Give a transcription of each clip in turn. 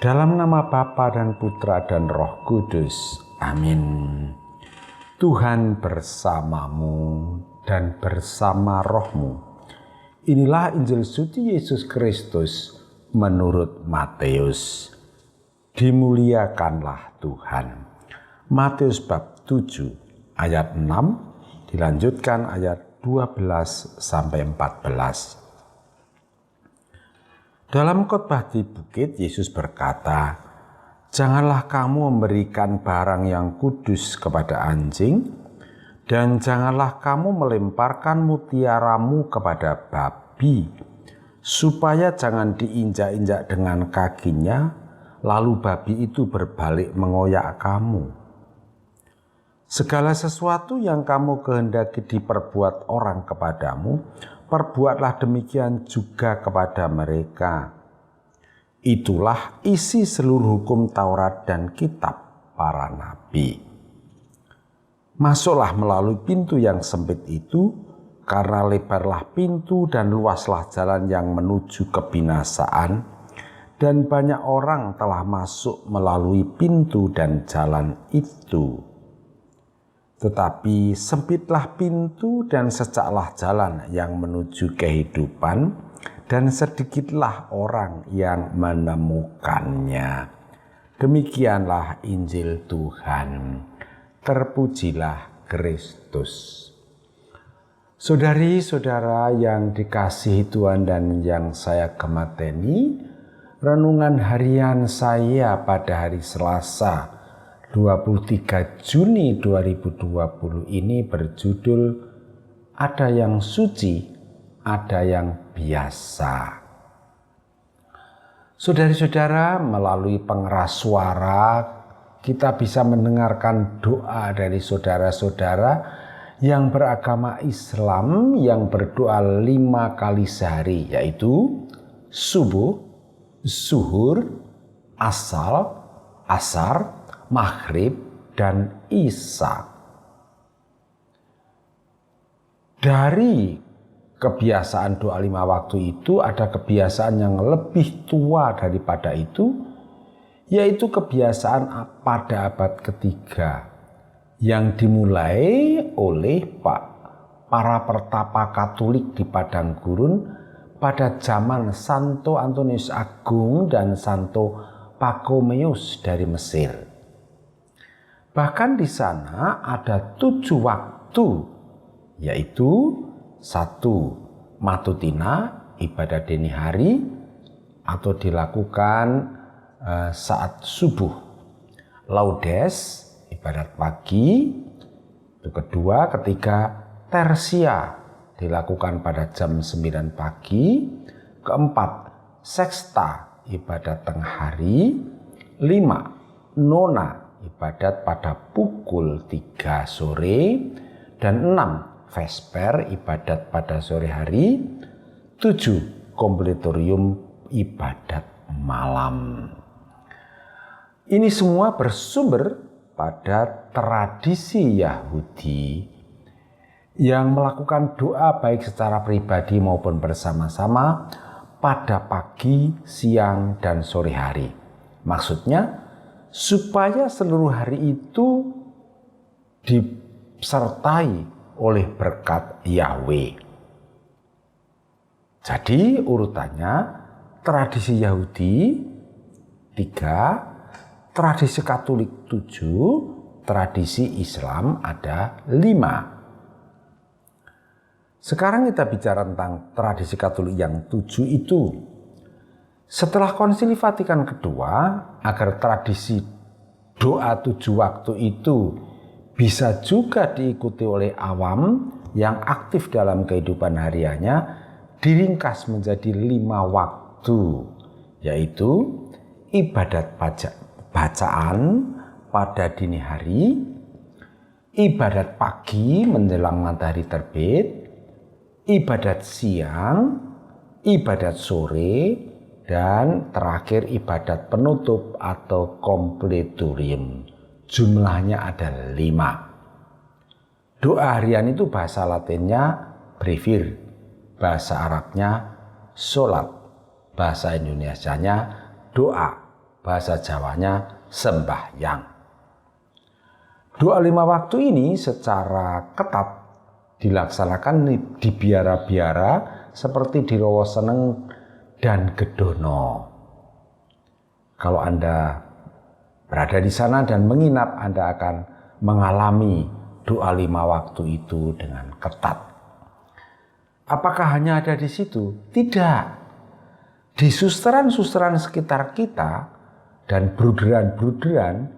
Dalam nama Bapa dan Putra dan Roh Kudus. Amin. Tuhan bersamamu dan bersama rohmu. Inilah Injil suci Yesus Kristus menurut Matius. Dimuliakanlah Tuhan. Matius bab 7 ayat 6 dilanjutkan ayat 12 sampai 14. Dalam khotbah di bukit, Yesus berkata, "Janganlah kamu memberikan barang yang kudus kepada anjing, dan janganlah kamu melemparkan mutiaramu kepada babi, supaya jangan diinjak-injak dengan kakinya, lalu babi itu berbalik mengoyak kamu. Segala sesuatu yang kamu kehendaki diperbuat orang kepadamu, perbuatlah demikian juga kepada mereka. Itulah isi seluruh hukum Taurat dan kitab para nabi." Masuklah melalui pintu yang sempit itu, karena lebarlah pintu dan luaslah jalan yang menuju kebinasaan, dan banyak orang telah masuk melalui pintu dan jalan itu. Tetapi sempitlah pintu dan secaklah jalan yang menuju kehidupan, dan sedikitlah orang yang menemukannya. Demikianlah Injil Tuhan. Terpujilah Kristus. Saudari-saudara yang dikasihi Tuhan dan yang saya gemateni, renungan harian saya pada hari Selasa 23 Juni 2020 ini berjudul "Ada yang suci, ada yang biasa". Saudari-saudara, melalui pengeras suara kita bisa mendengarkan doa dari saudara-saudara yang beragama Islam yang berdoa 5 kali sehari, yaitu subuh, zuhur, asar, maghrib, dan isya. Dari kebiasaan doa 5 waktu itu ada kebiasaan yang lebih tua daripada itu, yaitu kebiasaan pada abad ketiga yang dimulai oleh para pertapa Katolik di padang gurun pada zaman Santo Antonius Agung dan Santo Pachomius dari Mesir. Bahkan di sana ada 7 waktu, yaitu 1. Matutina, ibadah dini hari atau dilakukan saat subuh. Laudes, ibadat pagi. Itu kedua. Ketiga, tersia, dilakukan pada jam 9 pagi. Keempat, sexta, ibadat tengah hari. 5. Nona, ibadat pada pukul 3 sore. Dan 6. Vesper, ibadat pada sore hari. 7. Completorium, ibadat malam. Ini semua bersumber pada tradisi Yahudi yang melakukan doa baik secara pribadi maupun bersama-sama pada pagi, siang, dan sore hari. Maksudnya supaya seluruh hari itu disertai oleh berkat Yahweh. Jadi urutannya tradisi Yahudi 3, tradisi Katolik 7, tradisi Islam ada 5. Sekarang kita bicara tentang tradisi Katolik yang 7 itu. Setelah Konsili Vatikan kedua, agar tradisi doa 7 waktu itu bisa juga diikuti oleh awam yang aktif dalam kehidupan hariannya, diringkas menjadi 5 waktu, yaitu ibadat bacaan pada dini hari, ibadat pagi menjelang matahari terbit, ibadat siang, ibadat sore, dan terakhir ibadat penutup atau completorium. Jumlahnya ada 5. Doa harian itu bahasa Latinnya brevir, bahasa Arabnya sholat, bahasa Indonesianya doa bahasa Jawanya sembahyang. Doa 5 waktu ini secara ketat dilaksanakan di biara-biara seperti di Rowoseneng dan Gedono. Kalau Anda berada di sana dan menginap, Anda akan mengalami doa 5 waktu itu dengan ketat. Apakah hanya ada di situ? Tidak. Di susteran-susteran sekitar kita dan bruderan-bruderan,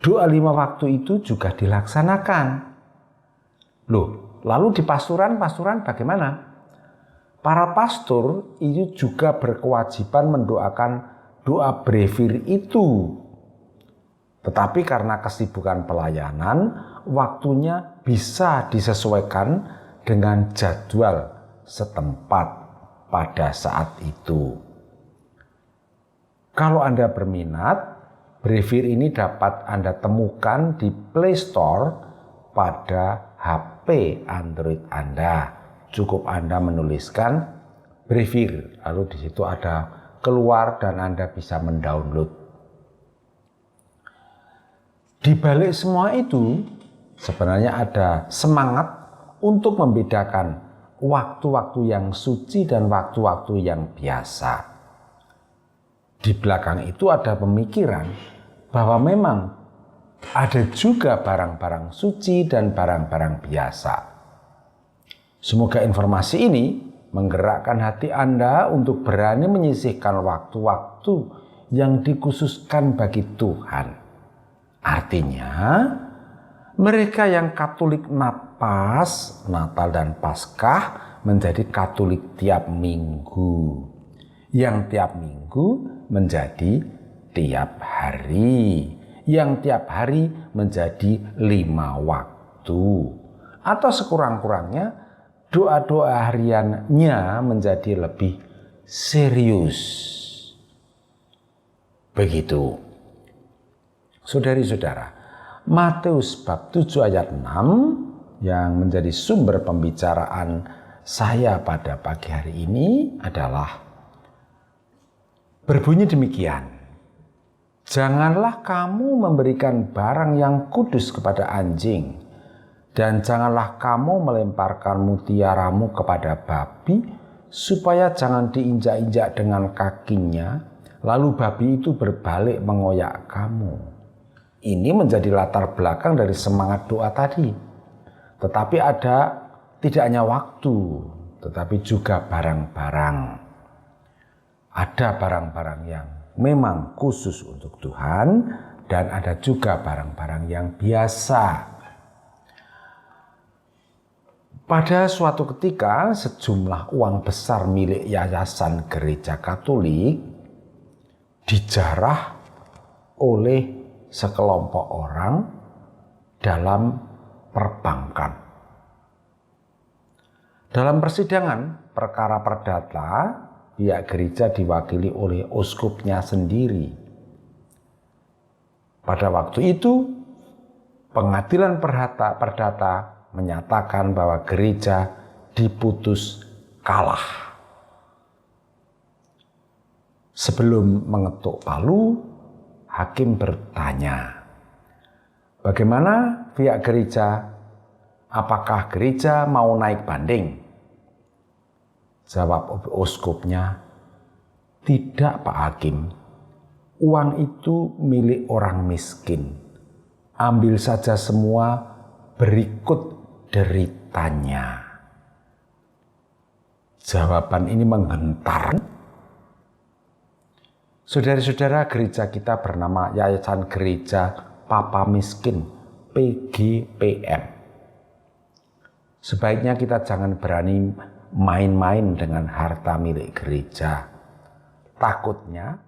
doa 5 waktu itu juga dilaksanakan. Loh, lalu di pastoran bagaimana? Para pastor itu juga berkewajiban mendoakan doa brevir itu. Tetapi karena kesibukan pelayanan, waktunya bisa disesuaikan dengan jadwal setempat pada saat itu. Kalau Anda berminat, brevir ini dapat Anda temukan di Play Store pada HP Android Anda. Cukup Anda menuliskan brevir, lalu di situ ada keluar dan Anda bisa mendownload. Di balik semua itu, sebenarnya ada semangat untuk membedakan waktu-waktu yang suci dan waktu-waktu yang biasa. Di belakang itu ada pemikiran bahwa memang ada juga barang-barang suci dan barang-barang biasa. Semoga informasi ini menggerakkan hati Anda untuk berani menyisihkan waktu-waktu yang dikhususkan bagi Tuhan. Artinya, mereka yang Katolik napas, Natal dan Paskah menjadi Katolik tiap minggu. Yang tiap minggu menjadi tiap hari. Yang tiap hari menjadi 5 waktu. Atau sekurang-kurangnya doa-doa hariannya menjadi lebih serius. Begitu. Saudari-saudara, Matius bab 7 ayat 6 yang menjadi sumber pembicaraan saya pada pagi hari ini adalah berbunyi demikian. Janganlah kamu memberikan barang yang kudus kepada anjing, dan janganlah kamu melemparkan mutiaramu kepada babi, supaya jangan diinjak-injak dengan kakinya, lalu babi itu berbalik mengoyak kamu. Ini menjadi latar belakang dari semangat doa tadi. Tetapi ada tidak hanya waktu, tetapi juga barang-barang. Ada barang-barang yang memang khusus untuk Tuhan, dan ada juga barang-barang yang biasa. Pada suatu ketika, sejumlah uang besar milik Yayasan Gereja Katolik dijarah oleh sekelompok orang dalam perbankan. Dalam persidangan perkara perdata, pihak gereja diwakili oleh uskupnya sendiri. Pada waktu itu, pengadilan perdata menyatakan bahwa gereja diputus kalah. Sebelum mengetuk palu, hakim bertanya, bagaimana pihak gereja? Apakah gereja mau naik banding? Jawab uskupnya, tidak Pak Hakim. Uang itu milik orang miskin. Ambil saja semua, berikut deritanya. Jawaban ini menggentar. Saudara-saudara, gereja kita bernama Yayasan Gereja Papa Miskin, PGPM. Sebaiknya kita jangan berani main-main dengan harta milik gereja. Takutnya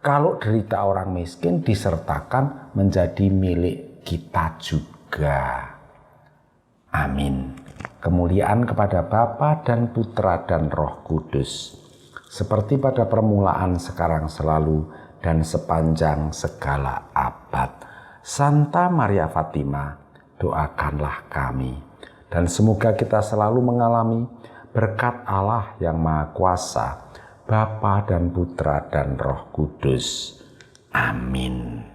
kalau derita orang miskin disertakan menjadi milik kita juga. Amin. Kemuliaan kepada Bapa dan Putra dan Roh Kudus, seperti pada permulaan, sekarang, selalu, dan sepanjang segala abad. Santa Maria Fatima, doakanlah kami. Dan semoga kita selalu mengalami berkat Allah yang Maha Kuasa, Bapa dan Putra dan Roh Kudus, Amin.